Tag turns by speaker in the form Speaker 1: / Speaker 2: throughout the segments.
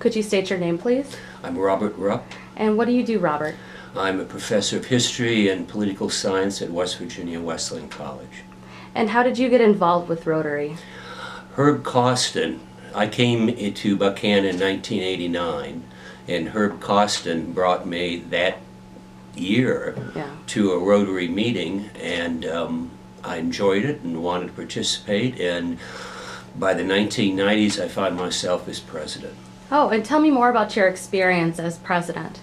Speaker 1: Could you state your name, please?
Speaker 2: I'm Robert Rupp.
Speaker 1: And what do you do, Robert?
Speaker 2: I'm a professor of history and political science at West Virginia Wesleyan College.
Speaker 1: And how did you get involved with Rotary?
Speaker 2: Herb Costin. I came to Buckhannon in 1989, and Herb Costin brought me that year to a Rotary meeting, and I enjoyed it and wanted to participate, and by the 1990s I found myself as president.
Speaker 1: Oh, and tell me more about your experience as president.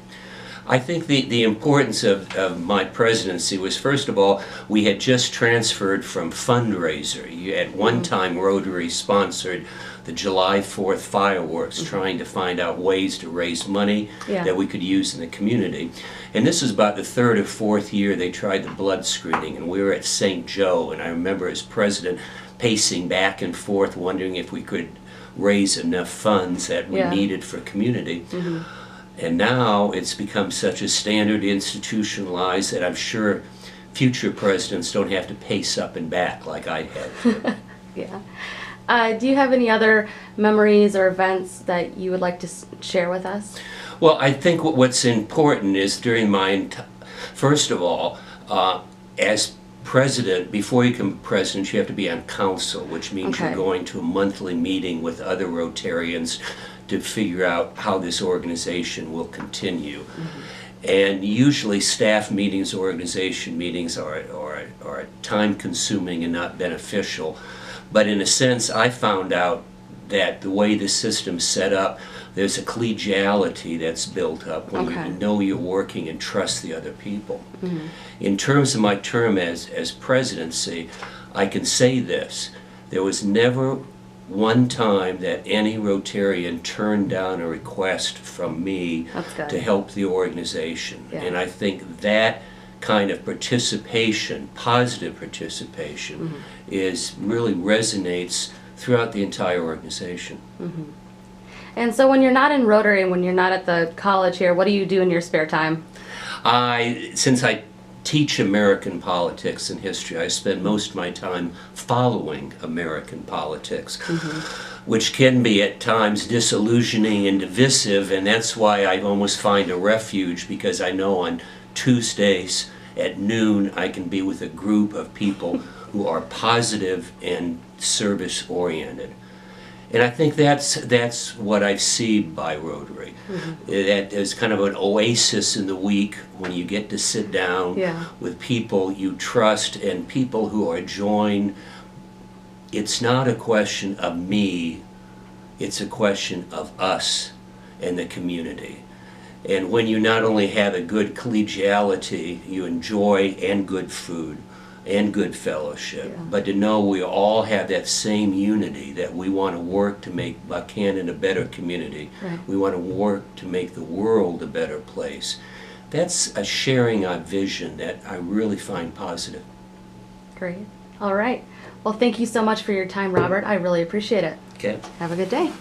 Speaker 2: I think the importance of my presidency was, first of all, we had just transferred from fundraiser. At one time, Rotary sponsored the July 4th fireworks, trying to find out ways to raise money that we could use in the community. And this was about the third or fourth year they tried the blood screening, and we were at St. Joe, and I remember as president pacing back and forth, wondering if we could raise enough funds that we needed for community. And now it's become such a standard, institutionalized, that I'm sure future presidents don't have to pace up and back like I had.
Speaker 1: Do you have any other memories or events that you would like to share with us?
Speaker 2: Well, I think what's important is during my, first of all, as president, before you become president, you have to be on council, which means you're going to a monthly meeting with other Rotarians to figure out how this organization will continue. And usually staff meetings, organization meetings are time-consuming and not beneficial. But in a sense, I found out that the way the system's set up, there's a collegiality that's built up when you know you're working and trust the other people. In terms of my term as presidency, I can say this: there was never one time that any Rotarian turned down a request from me to help the organization. And I think that kind of participation, positive participation, is really resonates throughout the entire organization.
Speaker 1: And so when you're not in Rotary and when you're not at the college here, what do you do in your spare time?
Speaker 2: Since I teach American politics and history, I spend most of my time following American politics, which can be at times disillusioning and divisive, and that's why I almost find a refuge, because I know on Tuesdays at noon I can be with a group of people who are positive and service-oriented. And I think that's what I see by Rotary. That is kind of an oasis in the week when you get to sit down with people you trust and people who are joined. It's not a question of me, it's a question of us and the community. And when you not only have a good collegiality, you enjoy, and good food, and good fellowship, but to know we all have that same unity, that we want to work to make Buckhannon a better community. We want to work to make the world a better place. That's a sharing of vision that I really find positive.
Speaker 1: Great. All right. Well, thank you so much for your time, Robert. I really appreciate it.
Speaker 2: Okay.
Speaker 1: Have a good day.